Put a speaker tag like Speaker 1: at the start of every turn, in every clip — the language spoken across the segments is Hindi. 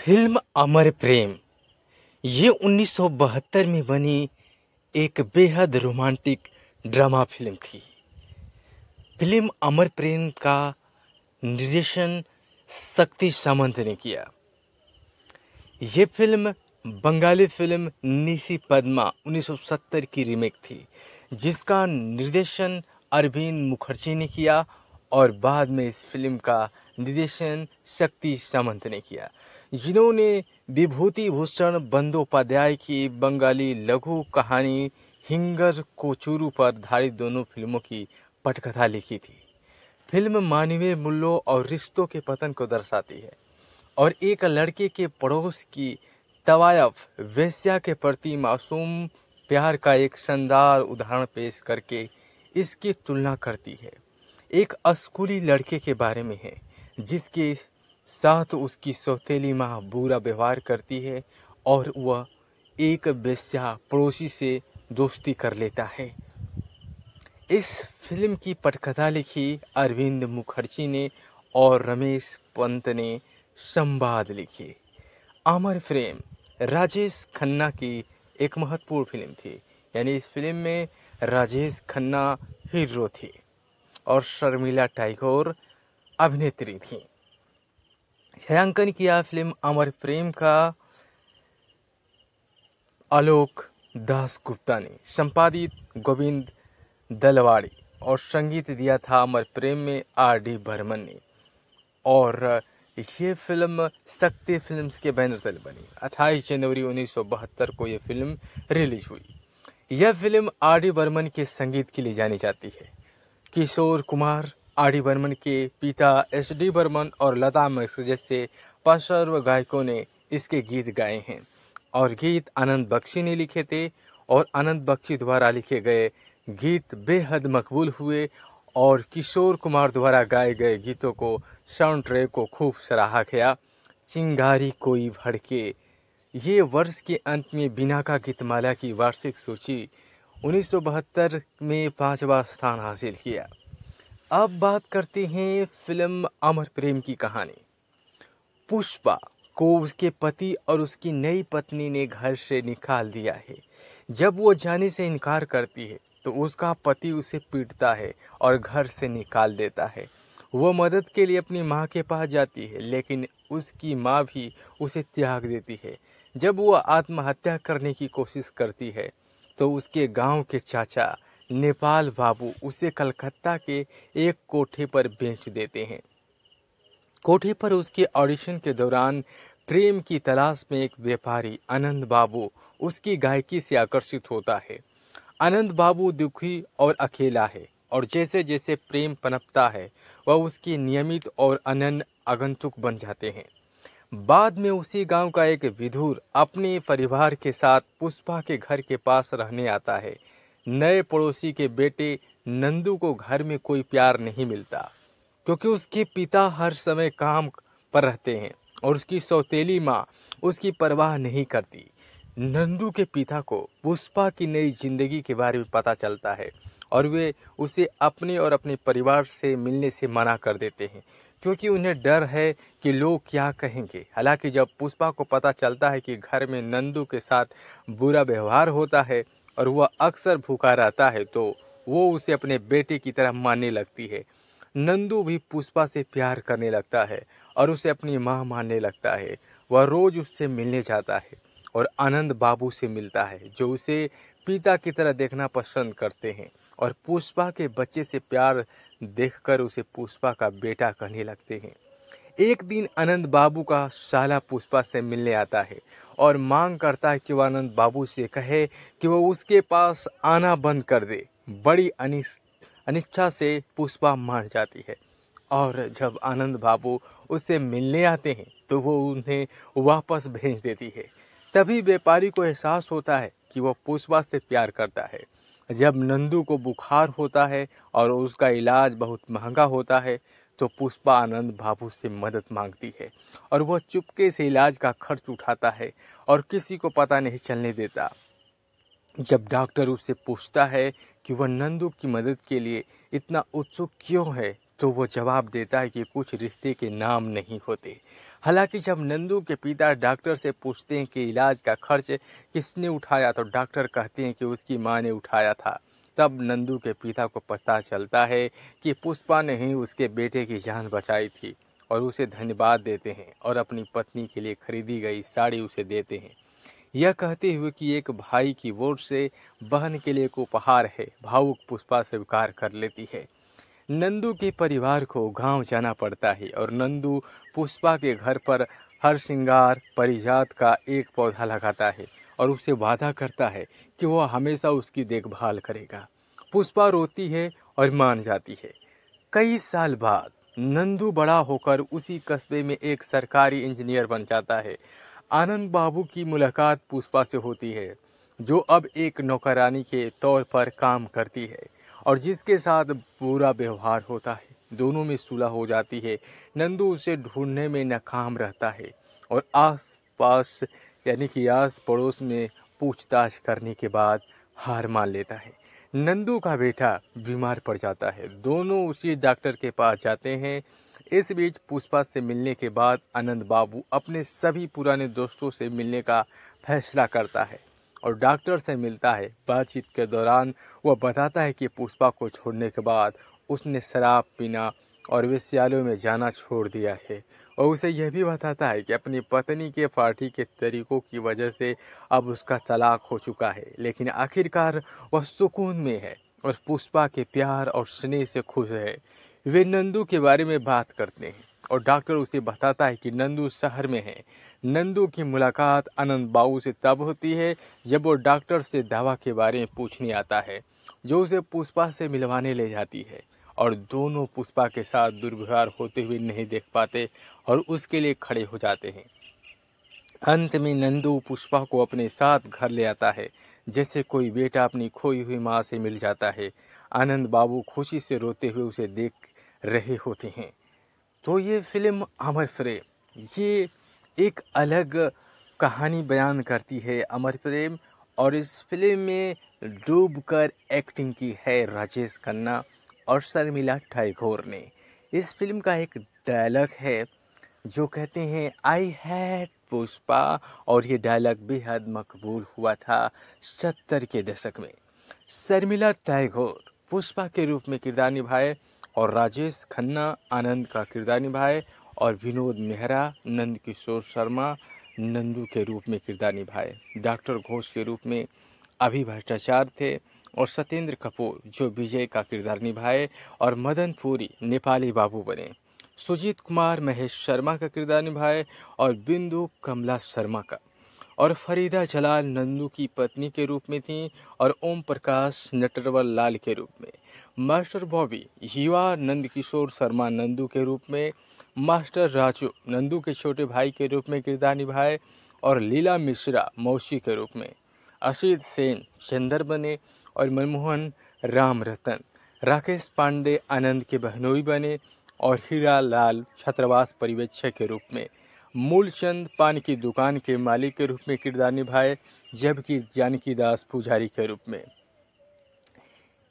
Speaker 1: फिल्म अमर प्रेम ये 1972 में बनी एक बेहद रोमांटिक ड्रामा फिल्म थी। फिल्म अमर प्रेम का निर्देशन शक्ति सामंत ने किया। ये फिल्म बंगाली फिल्म निशी पद्मा 1970 की रीमेक थी, जिसका निर्देशन अरविंद मुखर्जी ने किया और बाद में इस फिल्म का निर्देशन शक्ति सामंत ने किया, जिन्होंने विभूति भूषण बंदोपाध्याय की बंगाली लघु कहानी हिंगर कोचुरू पर आधारित दोनों फिल्मों की पटकथा लिखी थी। फिल्म मानवीय मूल्यों और रिश्तों के पतन को दर्शाती है और एक लड़के के पड़ोस की तवायफ वेश्या के प्रति मासूम प्यार का एक शानदार उदाहरण पेश करके इसकी तुलना करती है। एक स्कूली लड़के के बारे में है जिसके साथ उसकी सौतेली माँ बुरा व्यवहार करती है और वह एक वेश्या पड़ोसी से दोस्ती कर लेता है। इस फिल्म की पटकथा लिखी अरविंद मुखर्जी ने और रमेश पंत ने संवाद लिखे। अमर प्रेम राजेश खन्ना की एक महत्वपूर्ण फिल्म थी, यानी इस फिल्म में राजेश खन्ना हीरो थी और शर्मिला टैगोर अभिनेत्री थी। छायांकन किया फिल्म अमर प्रेम का आलोक दासगुप्ता ने, संपादित गोविंद दलवाड़ी और संगीत दिया था अमर प्रेम में R.D. बर्मन ने। और ये फिल्म शक्ति फिल्म्स के बैनर तले बनी। 28 जनवरी 1972 को यह फिल्म रिलीज हुई। यह फिल्म R.D. बर्मन के संगीत के लिए जानी जाती है। किशोर कुमार, R.D. बर्मन के पिता S.D. बर्मन और लता मंगेशकर जैसे पार्श्व गायकों ने इसके गीत गाए हैं और गीत आनंद बख्शी ने लिखे थे और आनंद बख्शी द्वारा लिखे गए गीत बेहद मकबूल हुए और किशोर कुमार द्वारा गाए गए गीतों को साउंड ट्रैक को खूब सराहा गया। चिंगारी कोई भड़के ये वर्ष के अंत में बिनाका गीतमाला की वार्षिक सूची 1972 में 5वां स्थान हासिल किया। अब बात करते हैं फिल्म अमर प्रेम की कहानी। पुष्पा को उसके पति और उसकी नई पत्नी ने घर से निकाल दिया है। जब वो जाने से इनकार करती है तो उसका पति उसे पीटता है और घर से निकाल देता है। वो मदद के लिए अपनी माँ के पास जाती है, लेकिन उसकी माँ भी उसे त्याग देती है। जब वो आत्महत्या करने की कोशिश करती है तो उसके गांव के चाचा नेपाल बाबू उसे कलकत्ता के एक कोठे पर बेच देते हैं। कोठे पर उसके ऑडिशन के दौरान प्रेम की तलाश में एक व्यापारी आनंद बाबू उसकी गायकी से आकर्षित होता है। आनंद बाबू दुखी और अकेला है और जैसे जैसे प्रेम पनपता है वह उसके नियमित और अनन्य आगंतुक बन जाते हैं। बाद में उसी गांव का एक विधुर अपने परिवार के साथ पुष्पा के घर के पास रहने आता है। नए पड़ोसी के बेटे नंदू को घर में कोई प्यार नहीं मिलता क्योंकि उसके पिता हर समय काम पर रहते हैं और उसकी सौतेली माँ उसकी परवाह नहीं करती। नंदू के पिता को पुष्पा की नई जिंदगी के बारे में पता चलता है और वे उसे अपने और अपने परिवार से मिलने से मना कर देते हैं क्योंकि उन्हें डर है कि लोग क्या कहेंगे। हालांकि जब पुष्पा को पता चलता है कि घर में नंदू के साथ बुरा व्यवहार होता है और वह अक्सर भूखा रहता है तो वो उसे अपने बेटे की तरह मानने लगती है। नंदू भी पुष्पा से प्यार करने लगता है और उसे अपनी माँ मानने लगता है। वह रोज उससे मिलने जाता है और आनंद बाबू से मिलता है जो उसे पिता की तरह देखना पसंद करते हैं और पुष्पा के बच्चे से प्यार देखकर उसे पुष्पा का बेटा कहने लगते हैं। एक दिन आनंद बाबू का साला पुष्पा से मिलने आता है और मांग करता है कि वह आनंद बाबू से कहे कि वह उसके पास आना बंद कर दे। बड़ी अनिच्छा से पुष्पा मान जाती है और जब आनंद बाबू उससे मिलने आते हैं तो वो उन्हें वापस भेज देती है। तभी व्यापारी को एहसास होता है कि वह पुष्पा से प्यार करता है। जब नंदू को बुखार होता है और उसका इलाज बहुत महंगा होता है तो पुष्पा आनंद बाबू से मदद मांगती है और वह चुपके से इलाज का खर्च उठाता है और किसी को पता नहीं चलने देता। जब डॉक्टर उससे पूछता है कि वह नंदू की मदद के लिए इतना उत्सुक क्यों है तो वो जवाब देता है कि कुछ रिश्ते के नाम नहीं होते। हालांकि जब नंदू के पिता डॉक्टर से पूछते हैं कि इलाज का खर्च किसने उठाया, तो डॉक्टर कहते हैं कि उसकी माँ ने उठाया था। तब नंदू के पिता को पता चलता है कि पुष्पा ने ही उसके बेटे की जान बचाई थी और उसे धन्यवाद देते हैं और अपनी पत्नी के लिए खरीदी गई साड़ी उसे देते हैं, यह कहते हुए कि एक भाई की ओर से बहन के लिए एक उपहार है। भावुक पुष्पा स्वीकार कर लेती है। नंदू के परिवार को गांव जाना पड़ता है और नंदू पुष्पा के घर पर हर श्रृंगार परिजात का एक पौधा लगाता है और उसे वादा करता है कि वह हमेशा उसकी देखभाल करेगा। पुष्पा रोती है और मान जाती है। कई साल बाद नंदू बड़ा होकर उसी कस्बे में एक सरकारी इंजीनियर बन जाता है। आनंद बाबू की मुलाकात पुष्पा से होती है, जो अब एक नौकरानी के तौर पर काम करती है और जिसके साथ बुरा व्यवहार होता है। दोनों में सुलह हो जाती है। नंदू उसे ढूंढने में नाकाम रहता है और आस पास यानी कि आस पड़ोस में पूछताछ करने के बाद हार मान लेता है। नंदू का बेटा बीमार पड़ जाता है। दोनों उसी डॉक्टर के पास जाते हैं। इस बीच पुष्पा से मिलने के बाद आनंद बाबू अपने सभी पुराने दोस्तों से मिलने का फैसला करता है और डॉक्टर से मिलता है। बातचीत के दौरान वह बताता है कि पुष्पा को छोड़ने के बाद उसने शराब पीना और वेश्यालयों में जाना छोड़ दिया है और उसे यह भी बताता है कि अपनी पत्नी के पार्टी के तरीकों की वजह से अब उसका तलाक हो चुका है, लेकिन आखिरकार वह सुकून में है और पुष्पा के प्यार और स्नेह से खुश है। वे नंदू के बारे में बात करते हैं और डॉक्टर उसे बताता है कि नंदू शहर में है। नंदू की मुलाकात आनंद बाबू से तब होती है जब वो डॉक्टर से दवा के बारे में पूछने आता है, जो उसे पुष्पा से मिलवाने ले जाती है और दोनों पुष्पा के साथ दुर्व्यवहार होते हुए नहीं देख पाते और उसके लिए खड़े हो जाते हैं। अंत में नंदू पुष्पा को अपने साथ घर ले आता है, जैसे कोई बेटा अपनी खोई हुई माँ से मिल जाता है। आनंद बाबू खुशी से रोते हुए उसे देख रहे होते हैं। तो ये फिल्म अमर प्रेम ये एक अलग कहानी बयान करती है अमर प्रेम, और इस फिल्म में डूबकर एक्टिंग की है राजेश खन्ना और शर्मिला टैगोर ने। इस फिल्म का एक डायलॉग है जो कहते हैं आई हैड पुष्पा, और ये डायलॉग बेहद मकबूल हुआ था 70 के दशक में। शर्मिला टैगोर पुष्पा के रूप में किरदार निभाए और राजेश खन्ना आनंद का किरदार निभाए और विनोद मेहरा नंद किशोर शर्मा नंदू के रूप में किरदार निभाए। डॉक्टर घोष के रूप में अभी भट्टाचार्य थे और सत्येंद्र कपूर जो विजय का किरदार निभाए और मदन पुरी नेपाली बाबू बने। सुजीत कुमार महेश शर्मा का किरदार निभाए और बिंदु कमला शर्मा का, और फरीदा जलाल नंदू की पत्नी के रूप में थी और ओम प्रकाश नटवरलाल लाल के रूप में। मास्टर बॉबी युवा नंदकिशोर शर्मा नंदू के रूप में, मास्टर राजू नंदू के छोटे भाई के रूप में किरदार निभाए और लीला मिश्रा मौसी के रूप में। असित सेन चंदर बने और मनमोहन राम रतन, राकेश पांडे आनंद के बहनोई बने और हीरा लाल छात्रावास पर्यवेक्षक के रूप में। मूलचंद पान की दुकान के मालिक के रूप में किरदार निभाए, जबकि जानकी दास पुजारी के रूप में।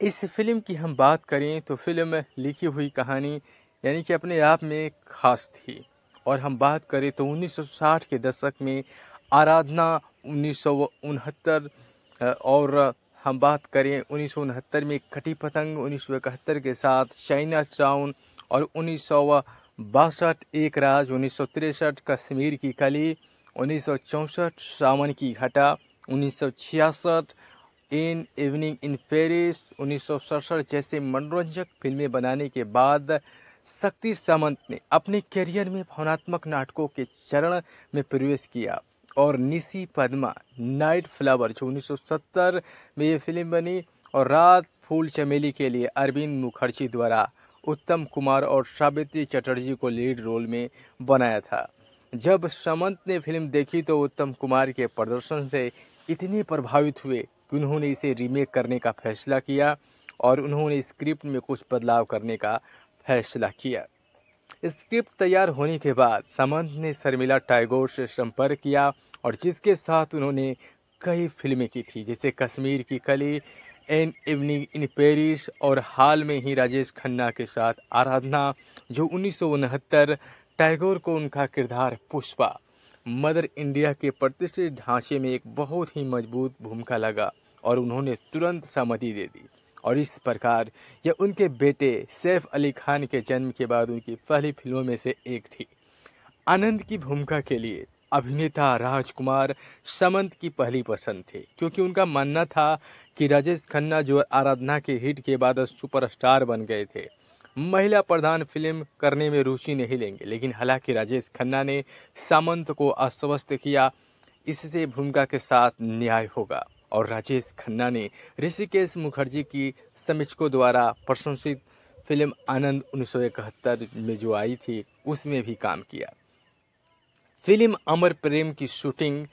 Speaker 1: इस फिल्म की हम बात करें तो फिल्म लिखी हुई कहानी यानी कि अपने आप में खास थी, और हम बात करें तो 1960 के दशक में आराधना 1969, और हम बात करें 1969 में कटी पतंग, 1971 के साथ चाइना टाउन, और 1962 एक राज, 1963 कश्मीर की कली, 1964 सावन की घटा, 1966 इन इवनिंग इन पेरिस, 1967 जैसे मनोरंजक फिल्में बनाने के बाद शक्ति सामंत ने अपने करियर में भावनात्मक नाटकों के चरण में प्रवेश किया और निसी पद्मा नाइट फ्लावर जो 1970 में ये फिल्म बनी, और रात फूल चमेली के लिए अरविंद मुखर्जी द्वारा उत्तम कुमार और सावित्री चटर्जी को लीड रोल में बनाया था। जब सामंत ने फिल्म देखी तो उत्तम कुमार के प्रदर्शन से इतने प्रभावित हुए कि उन्होंने इसे रीमेक करने का फैसला किया और उन्होंने स्क्रिप्ट में कुछ बदलाव करने का फैसला किया। स्क्रिप्ट तैयार होने के बाद सामंत ने शर्मिला टैगोर से संपर्क किया और जिसके साथ उन्होंने कई फिल्में की थी, जैसे कश्मीर की कली, एन इवनिंग इन पेरिस और हाल में ही राजेश खन्ना के साथ आराधना, जो 1969 टैगोर को उनका किरदार पुष्पा मदर इंडिया के प्रतिष्ठित ढांचे में एक बहुत ही मजबूत भूमिका लगा और उन्होंने तुरंत सहमति दे दी। और इस प्रकार यह उनके बेटे सैफ अली खान के जन्म के बाद उनकी पहली फिल्मों में से एक थी। आनंद की भूमिका के लिए अभिनेता राजकुमार समंत की पहली पसंद थे, क्योंकि उनका मानना था कि राजेश खन्ना जो आराधना के हिट के बाद सुपरस्टार बन गए थे, महिला प्रधान फिल्म करने में रुचि नहीं लेंगे। लेकिन हालांकि राजेश खन्ना ने सामंत को आश्वस्त किया, इससे भूमिका के साथ न्याय होगा। और राजेश खन्ना ने ऋषिकेश मुखर्जी की समीक्षकों द्वारा प्रशंसित फिल्म आनंद 1971 में जो आई थी, उसमें भी काम किया। फिल्म अमर प्रेम की शूटिंग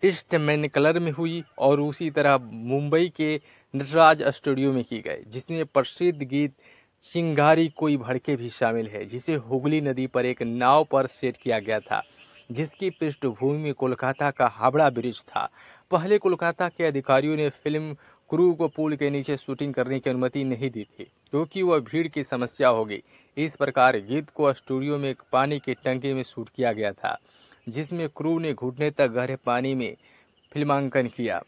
Speaker 1: ईस्टमैन कलर में हुई और उसी तरह मुंबई के नटराज स्टूडियो में की गई, जिसमें प्रसिद्ध गीत चिंगारी कोई भड़के भी शामिल है, जिसे हुगली नदी पर एक नाव पर सेट किया गया था, जिसकी पृष्ठभूमि में कोलकाता का हावड़ा ब्रिज था। पहले कोलकाता के अधिकारियों ने फिल्म क्रू को पुल के नीचे शूटिंग करने की अनुमति नहीं दी थी, क्योंकि वह भीड़ की समस्या होगी। इस प्रकार गीत को स्टूडियो में एक पानी की टंकी में शूट किया गया था, जिसमें क्रू ने घुटने तक गहरे पानी में फिल्मांकन किया।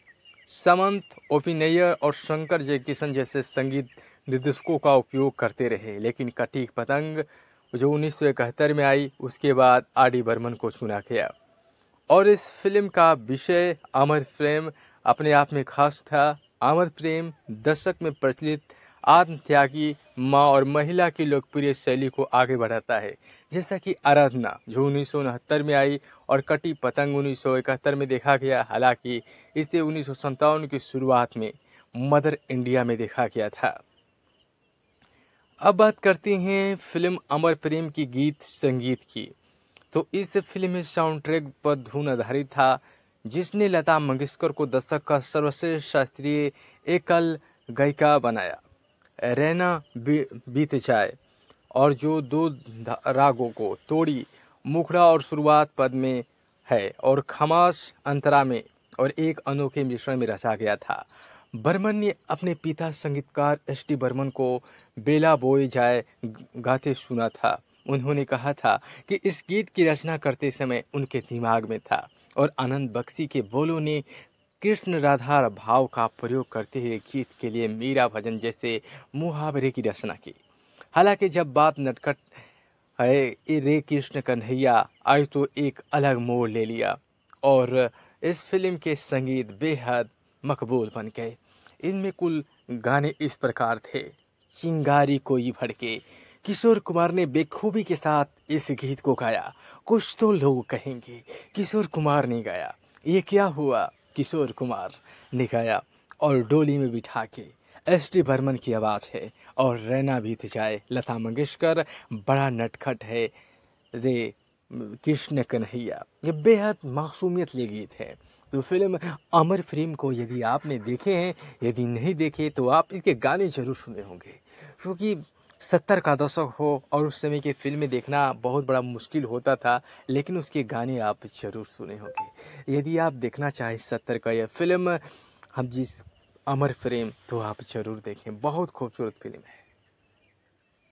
Speaker 1: समंत, ओपी नैयर और शंकर जयकिशन जैसे संगीत निर्देशकों का उपयोग करते रहे, लेकिन कटी पतंग जो 1971 में आई, उसके बाद आर.डी. बर्मन को चुना गया। और इस फिल्म का विषय अमर प्रेम अपने आप में खास था। अमर प्रेम दशक में प्रचलित आत्मत्यागी माँ और महिला की लोकप्रिय शैली को आगे बढ़ाता है, जैसा कि आराधना जो 1969 में आई और कटी पतंग 1971 में देखा गया। हालांकि इसे 1957 की शुरुआत में मदर इंडिया में देखा गया था। अब बात करते हैं फिल्म अमर प्रेम की गीत संगीत की। तो इस फिल्म में साउंड ट्रैक पर धुन आधारित था, जिसने लता मंगेशकर को दशक का सर्वश्रेष्ठ शास्त्रीय एकल गायिका बनाया। रैना बीत जाए और जो दो रागों को तोड़ी, मुखड़ा और शुरुआत पद में है और खमास अंतरा में और एक अनोखे मिश्रण में रचा गया था। बर्मन ने अपने पिता संगीतकार एस.डी. बर्मन को बेला बोए जाए गाते सुना था। उन्होंने कहा था कि इस गीत की रचना करते समय उनके दिमाग में था और आनंद बख्शी के बोलों ने कृष्ण राधा भाव का प्रयोग करते हुए गीत के लिए मीरा भजन जैसे मुहावरे की रचना की। हालांकि जब बात नटखट है रे कृष्ण कन्हैया आई तो एक अलग मोड़ ले लिया और इस फिल्म के संगीत बेहद मकबूल बन गए। इनमें कुल गाने इस प्रकार थे। चिंगारी कोई भड़के, किशोर कुमार ने बेखूबी के साथ इस गीत को गाया। कुछ तो लोग कहेंगे किशोर कुमार ने गाया, ये क्या हुआ, किशोर कुमार ने गाया। और डोली में बिठा के एस.डी. बर्मन की आवाज़ है और रैना बीत जाए लता मंगेशकर, बड़ा नटखट है रे कृष्ण कन्हैया। ये बेहद मासूमियत ये गीत है। तो फिल्म अमर प्रेम को यदि आपने देखे हैं, यदि नहीं देखे तो आप इसके गाने जरूर सुने होंगे, क्योंकि 70 का दशक हो और उस समय की फिल्में देखना बहुत बड़ा मुश्किल होता था, लेकिन उसके गाने आप जरूर सुने होंगे। यदि आप देखना चाहें 70 का यह फिल्म हम जिस अमर प्रेम, तो आप जरूर देखें, बहुत खूबसूरत फिल्म है।